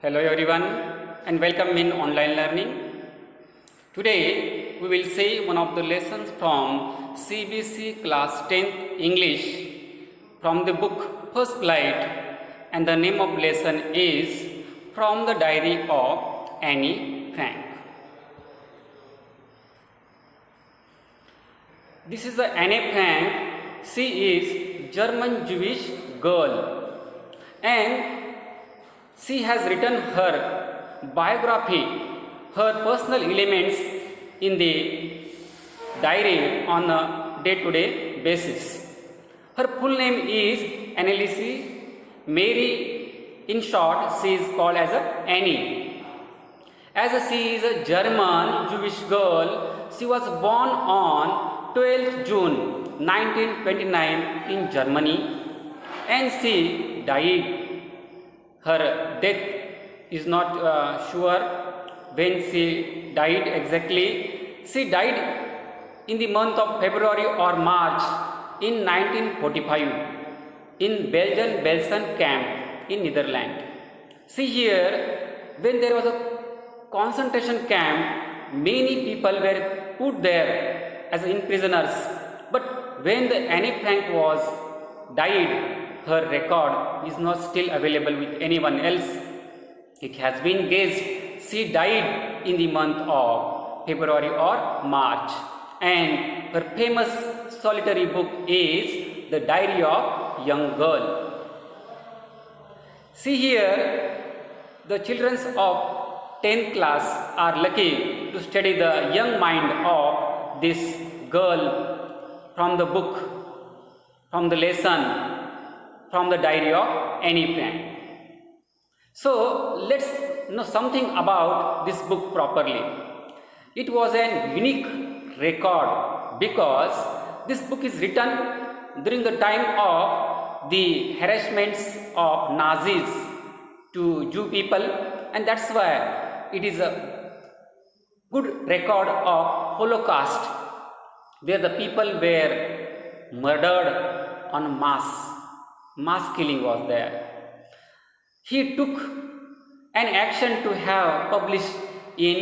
Hello everyone and welcome in online learning. Today we will see one of the lessons from CBC class 10th English from the book First Flight, and the name of lesson is From the Diary of Annie Frank. This is the Annie Frank. She is German Jewish girl and she has written her biography, her personal elements in the diary on a day-to-day basis. Her full name is Anneliese Mary. In short, she is called as Annie. As she is a German Jewish girl, she was born on 12th June 1929 in Germany, and she died. Her death is not sure when she died exactly. She died in the month of February or March in 1945 in Belsen camp in Netherlands. See here, when there was a concentration camp, many people were put there as in prisoners. But when the Annie Frank was died, her record is not still available with anyone else. It has been guessed she died in the month of February or March, and her famous solitary book is The Diary of Young Girl. See here, the children of 10th class are lucky to study the young mind of this girl from the book, from the lesson, from the diary of Annie Frank. So let's know something about this book properly. It was a unique record because this book is written during the time of the harassments of Nazis to Jew people, and that's why it is a good record of Holocaust, where the people were murdered on mass killing was there. He took an action to have published in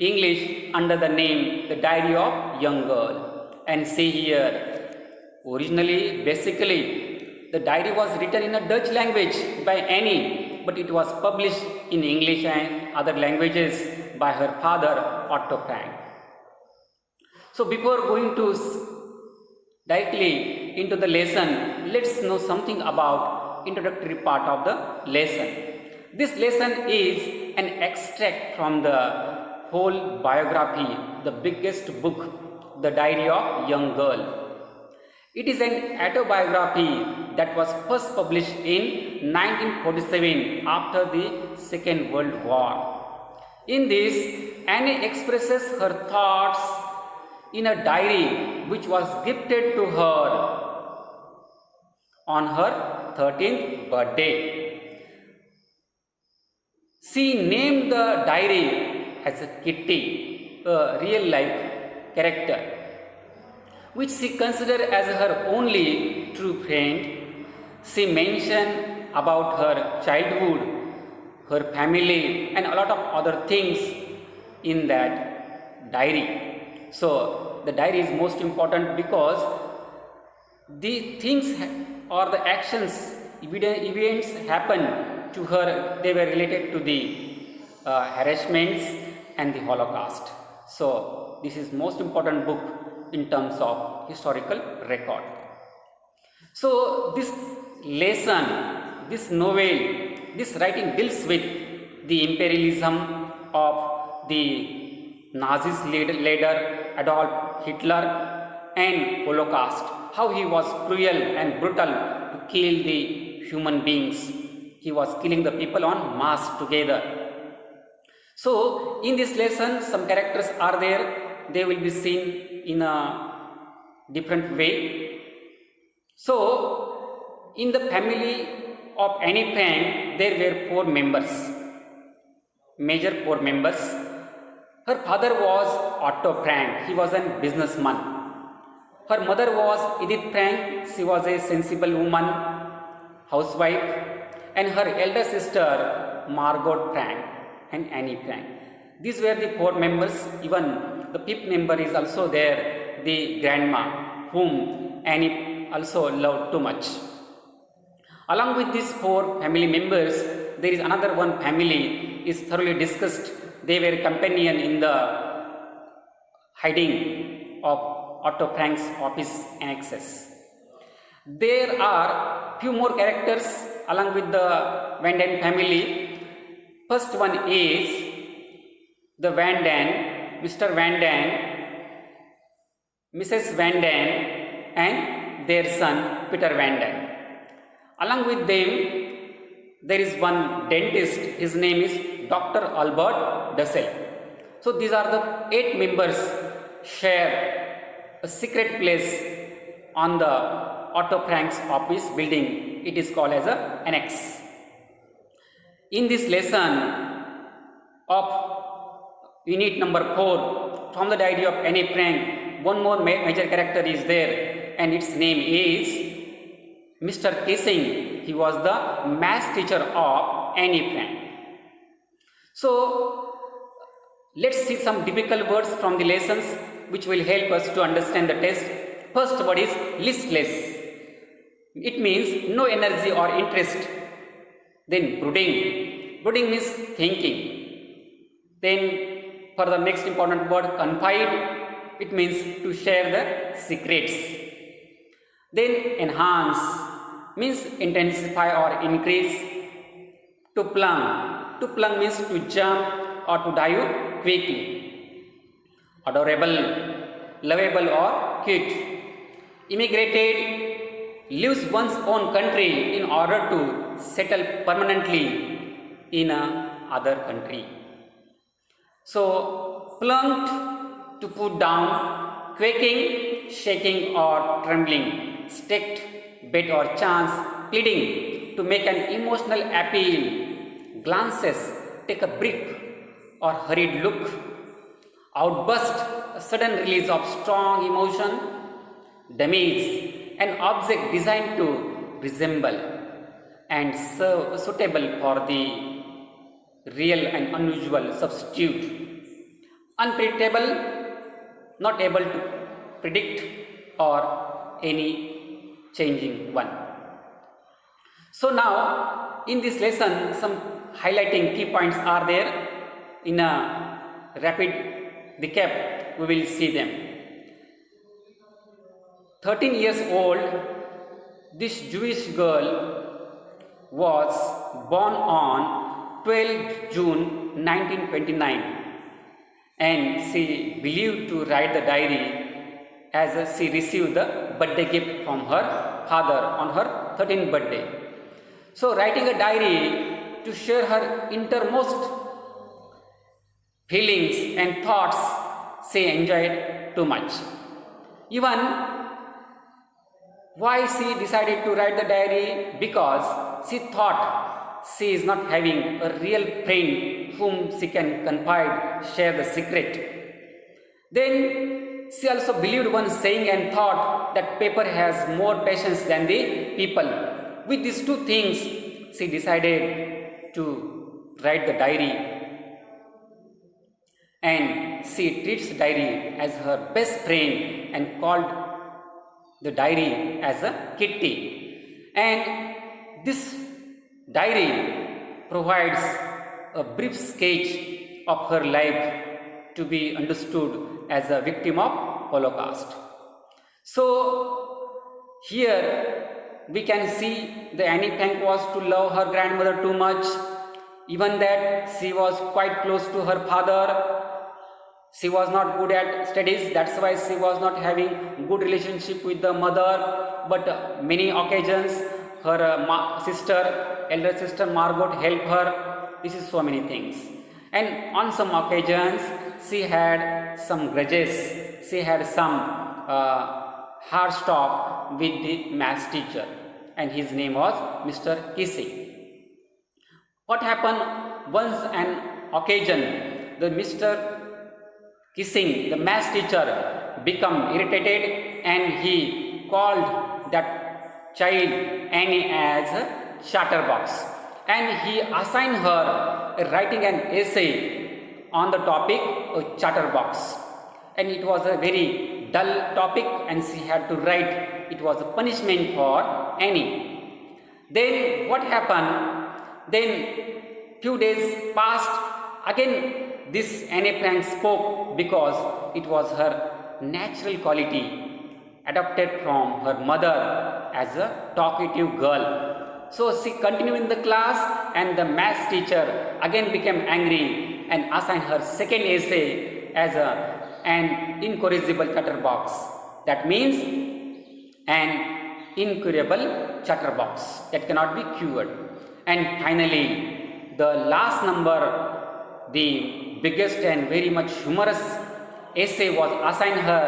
English under the name The Diary of Young Girl. And see here, originally, basically, the diary was written in a Dutch language by Annie, but it was published in English and other languages by her father, Otto Frank. So before going to directly into the lesson, let's know something about introductory part of the lesson. This lesson is an extract from the whole biography, the biggest book, The Diary of Young Girl. It is an autobiography that was first published in 1947 after the Second World War. In this, Annie expresses her thoughts in a diary which was gifted to her on her 13th birthday. She named the diary as a Kitty, a real life character, which she considered as her only true friend. She mentioned about her childhood, her family, and a lot of other things in that diary. So the diary is most important because the things or the actions, events happen to her, they were related to the harassments and the Holocaust. So this is most important book in terms of historical record. So this lesson, this novel, this writing deals with the imperialism of the Nazis leader Adolf Hitler and Holocaust, how he was cruel and brutal to kill the human beings. He was killing the people on mass together. So in this lesson, some characters are there. They will be seen in a different way. So in the family of Annie Frank, there were 4 members, major 4 members. Her father was Otto Frank. He was a businessman. Her mother was Edith Frank. She was a sensible woman, housewife. and her elder sister Margot Frank and Annie Frank. These were the four members. Even the fifth member is also there, the grandma, whom Annie also loved too much. Along with these four family members, there is another one family is thoroughly discussed. They were companion in the hiding of Otto Frank's office annexes. There are few more characters along with the Van Damme family. First one is the Van Damme, Mr. Van Damme, Mrs. Van Damme, and their son Peter Van Damme. Along with them, there is one dentist. His name is Dr. Albert Dussel. So these are the 8 members share a secret place on the Otto Frank's office building. It is called as a annex. In this lesson of unit number 4, from the diary of Annie Frank, one more major character is there, and its name is Mr. Kissing. He was the math teacher of Annie Frank. So let's see some difficult words from the lessons which will help us to understand the test. First word is listless. It means no energy or interest. Then brooding. Brooding means thinking. Then for the next important word, confide. It means to share the secrets. Then enhance means intensify or increase. To plunge. To plunge means to jump or to dive quickly. Adorable, lovable or cute. Immigrated, leaves one's own country in order to settle permanently in another country. So plunked, to put down, quaking, shaking or trembling, staked, bet or chance, pleading, to make an emotional appeal, glances, take a brief or hurried look, outburst, a sudden release of strong emotion, damage, an object designed to resemble and serve suitable for the real and unusual substitute, unpredictable, not able to predict or any changing one. So now in this lesson some highlighting key points are there. In a rapid recap we will see them. 13 years old, this Jewish girl was born on 12 June 1929, and she believed to write the diary as she received the birthday gift from her father on her 13th birthday. So writing a diary to share her innermost feelings and thoughts she enjoyed too much. Even why she decided to write the diary? Because she thought she is not having a real friend whom she can confide, share the secret. Then she also believed one saying and thought that paper has more patience than the people. With these two things, she decided to write the diary, and she treats diary as her best friend and called the diary as a kitty. And this diary provides a brief sketch of her life to be understood as a victim of Holocaust. So here we can see the Annie Frank was to love her grandmother too much, even that she was quite close to her father. She was not good at studies, that's why she was not having good relationship with the mother, but many occasions her elder sister Margot helped her. This is so many things. And on some occasions she had some grudges, she had some harsh talk with the maths teacher, and his name was Mr. Kissing. What happened? Once an occasion, the Mr. Kissing, the maths teacher, became irritated, and he called that child Annie as a chatterbox. and he assigned her writing an essay on the topic chatterbox, and it was a very dull topic and she had to write. It was a punishment for Annie. Then what happened? Then few days passed. Again this Anne Frank spoke because it was her natural quality adopted from her mother as a talkative girl. So she continued in the class, and the maths teacher again became angry and assigned her second essay as an incorrigible chatterbox. That means an incurable chatterbox that cannot be cured. And finally, the last number, the biggest and very much humorous essay was assigned her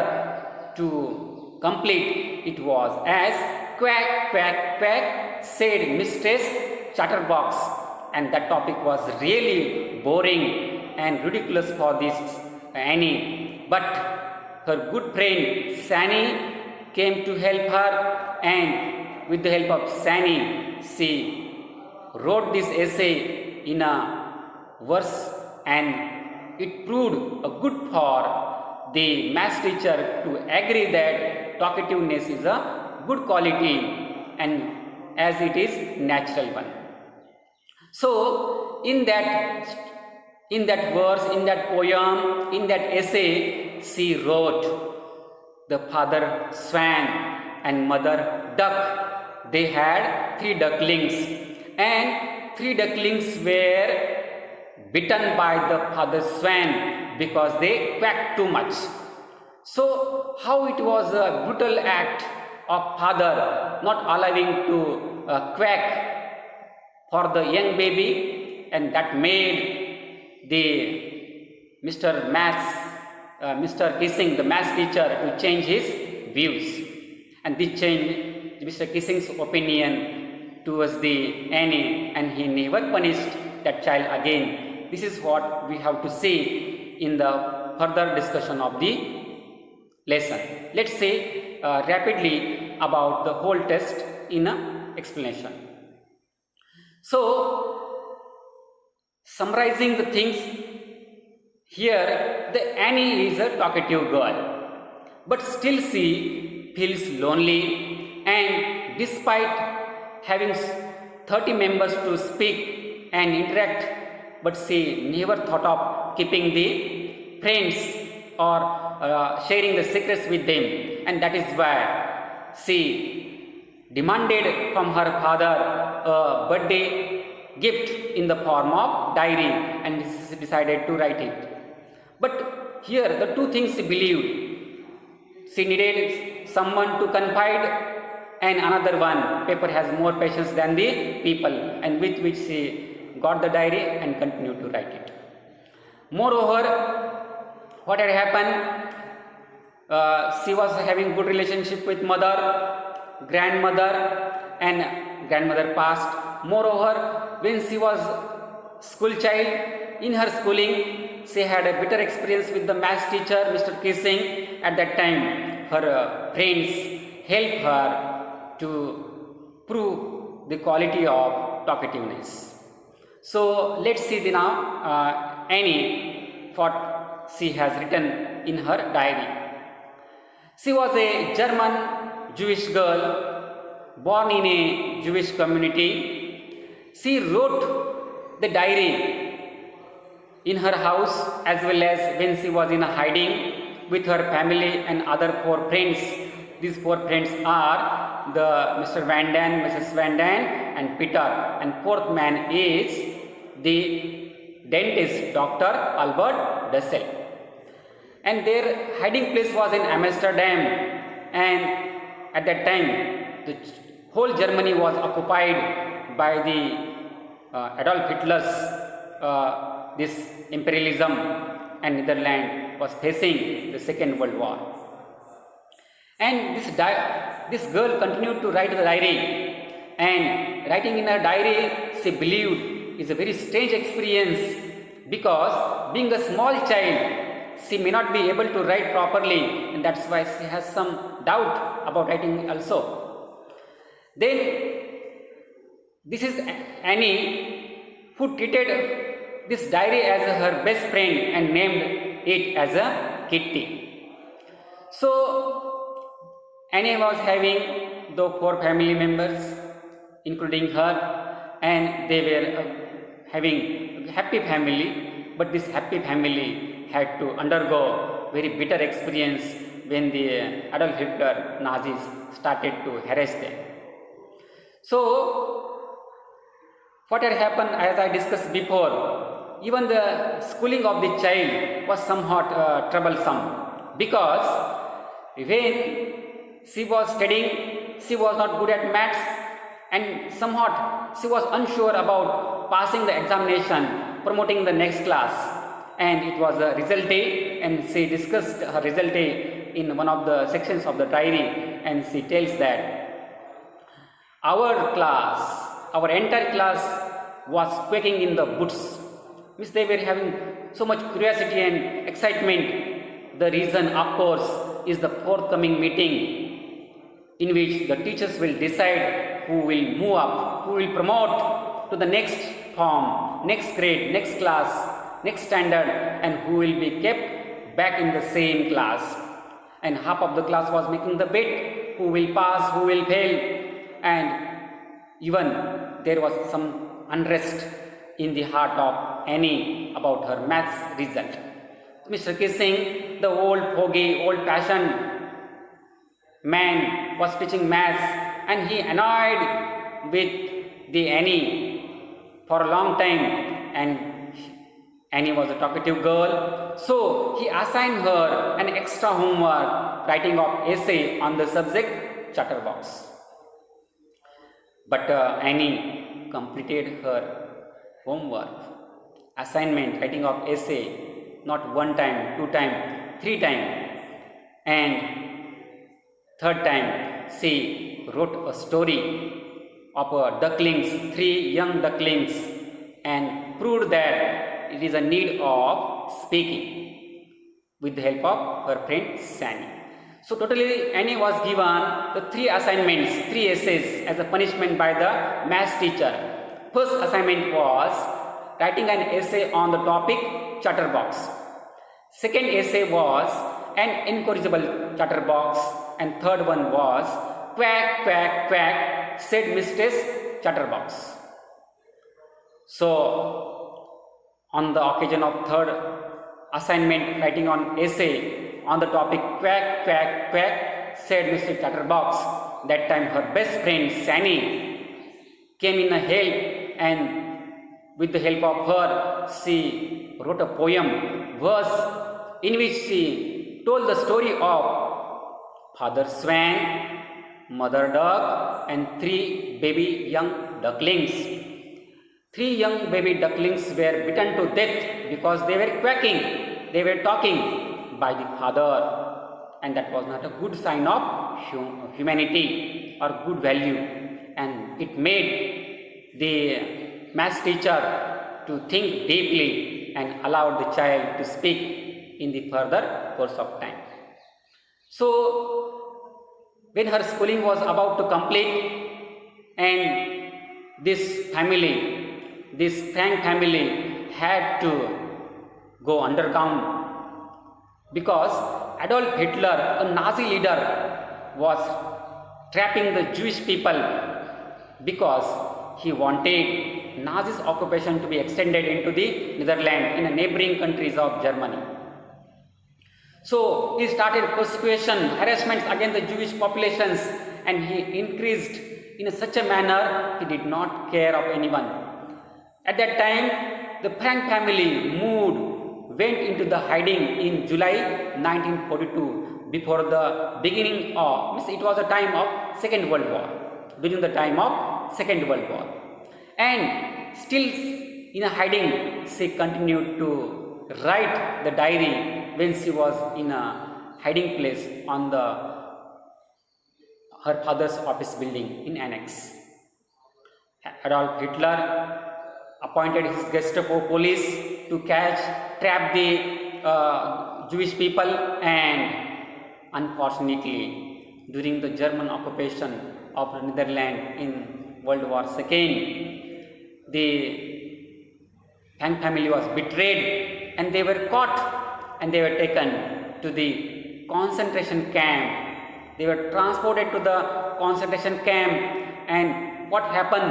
to complete. It was as quack, quack, quack, said Mistress Chatterbox, and that topic was really boring and ridiculous for this Annie. But her good friend Sani came to help her, and with the help of Sani, she wrote this essay in a verse, and it proved a good for the maths teacher to agree that talkativeness is a good quality and as it is natural one. So in that verse, in that poem, in that essay, she wrote the father swan and mother duck. They had 3 ducklings, and 3 ducklings were bitten by the father swan because they quacked too much. So how it was a brutal act of father not allowing to quack for the young baby, and that made the Mr. Kissing, the maths teacher, to change his views, and this changed Mr. Kissing's opinion towards the Annie, and he never punished that child again. This is what we have to see in the further discussion of the lesson. Let's say rapidly about the whole test in a explanation. So, summarizing the things here, the Annie is a talkative girl, but still she feels lonely, and despite having 30 members to speak and interact, but she never thought of keeping the friends or sharing the secrets with them, and that is why she demanded from her father a birthday gift in the form of diary, and she decided to write it. But here the 2 things she believed. She needed someone to confide, and another one, paper has more patience than the people, and with which she got the diary and continued to write it. Moreover, what had happened, she was having good relationship with mother, grandmother, and grandmother passed. Moreover, when she was school child, in her schooling, she had a bitter experience with the maths teacher, Mr. Kissing. At that time, her friends helped her to prove the quality of talkativeness. So let's see now Annie, what she has written in her diary. She was a German Jewish girl born in a Jewish community. She wrote the diary in her house as well as when she was in hiding with her family and other 4 friends. These 4 friends are the Mr. Van Dan, Mrs. Van Dan, and Peter, and 4th man is the dentist, Dr. Albert Dussel. And their hiding place was in Amsterdam, and at that time the whole Germany was occupied by the Adolf Hitler's this imperialism, and Netherlands was facing the Second World War. And this girl continued to write the diary, and writing in her diary, she believed, is a very strange experience, because being a small child, she may not be able to write properly, and that's why she has some doubt about writing also. Then this is Annie who treated this diary as her best friend and named it as a Kitty. So Annie was having the 4 family members, including her, and they were having a happy family. But this happy family had to undergo very bitter experience when the Adolf Hitler Nazis started to harass them. So what had happened, as I discussed before, even the schooling of the child was somewhat troublesome, because when she was studying, she was not good at maths, and somewhat she was unsure about passing the examination, promoting the next class. And it was a result day, and she discussed her result day in one of the sections of the diary, and she tells that our entire class was quaking in the boots. Means they were having so much curiosity and excitement. The reason, of course, is the forthcoming meeting in which the teachers will decide who will move up, who will promote to the next form, next grade, next class, next standard, and who will be kept back in the same class. And half of the class was making the bet who will pass, who will fail, and even there was some unrest in the heart of Annie about her maths result. Mr. Kissing, the old fogey, old-fashioned man, was teaching maths, and he annoyed with the Annie for a long time, and Annie was a talkative girl, so he assigned her an extra homework, writing of essay on the subject chatterbox. But Annie completed her homework, assignment, writing of essay, not 1 time, 2 time, 3 time, and 3rd time she wrote a story of ducklings, 3 young ducklings, and proved that it is a need of speaking with the help of her friend Sani. So totally Annie was given the 3 assignments, 3 essays as a punishment by the maths teacher. First assignment was writing an essay on the topic chatterbox. Second essay was an incorrigible chatterbox, and third one was quack, quack, quack, said Mistress Chatterbox. So on the occasion of third assignment, writing on essay on the topic quack, quack, quack, said Mr. Chatterbox, that time her best friend Sani came in a help, and with the help of her she wrote a poem, verse, in which she told the story of Father Swan, Mother Duck, and 3 baby young ducklings. 3 young baby ducklings were bitten to death because they were quacking, they were talking by the father, and that was not a good sign of humanity or good value, and it made the maths teacher to think deeply and allowed the child to speak in the further course of time. So when her schooling was about to complete, and this family, this Frank family, had to go underground because Adolf Hitler, a Nazi leader, was trapping the Jewish people because he wanted Nazi's occupation to be extended into the Netherlands in the neighboring countries of Germany. So he started persecution, harassments against the Jewish populations, and he increased in such a manner he did not care of anyone. At that time, the Frank family went into the hiding in July 1942 before the beginning of, it was a time of Second World War, during the time of Second World War. And still in a hiding, she continued to write the diary when she was in a hiding place on her father's office building in Annex. Adolf Hitler appointed his Gestapo police to trap the Jewish people, and unfortunately, during the German occupation of the Netherlands in World War II, the Frank family was betrayed and they were caught and they were taken to the concentration camp. They were transported to the concentration camp, and what happened?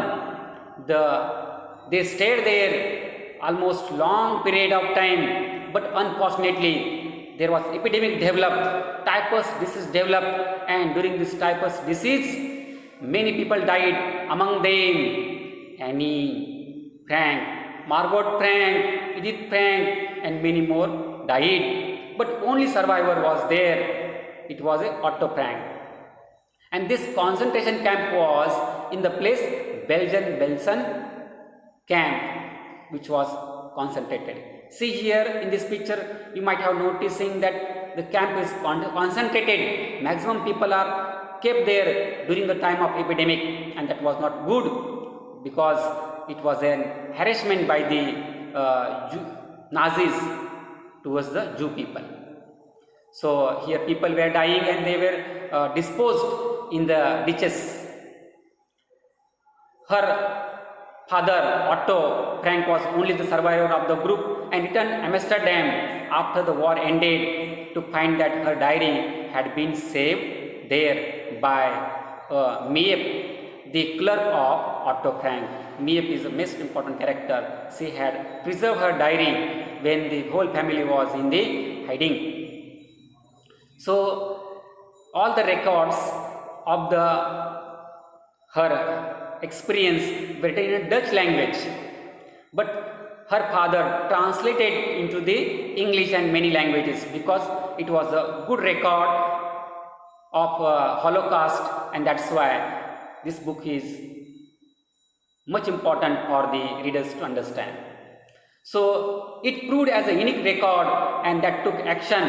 They stayed there almost long period of time, but unfortunately there was epidemic developed, typhus disease developed, and during this typhus disease many people died, among them Annie Frank, Margot Frank, Edith Frank, and many more died. But only survivor was there. It was a Otto Frank. And this concentration camp was in the place Belsen camp, which was concentrated. See here in this picture, you might have noticing that the camp is concentrated. Maximum people are kept there during the time of epidemic, and that was not good because it was an harassment by the Nazis towards the Jew people. So here people were dying and they were disposed in the ditches. Her father Otto Frank was only the survivor of the group and returned to Amsterdam after the war ended to find that her diary had been saved there by Miep, the clerk of Otto Frank. Miep is the most important character. She had preserved her diary when the whole family was in the hiding. So all the records of her experience were written in Dutch language, but her father translated into the English and many languages because it was a good record of Holocaust, and that's why this book is much important for the readers to understand. So it proved as a unique record, and that took action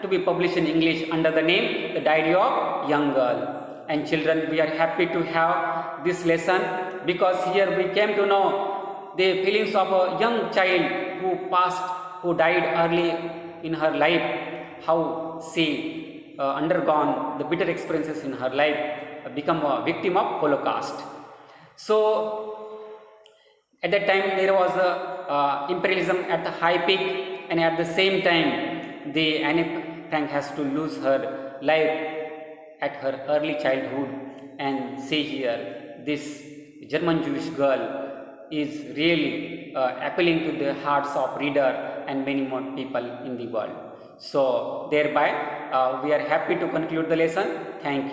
to be published in English under the name The Diary of Young Girl. And children, we are happy to have this lesson because here we came to know the feelings of a young child who died early in her life, how she undergone the bitter experiences in her life, become a victim of Holocaust. So at that time there was imperialism at the high peak, and at the same time the Annie Frank has to lose her life at her early childhood. And see here, this German Jewish girl is really appealing to the hearts of reader and many more people in the world. So thereby we are happy to conclude the lesson. Thank you.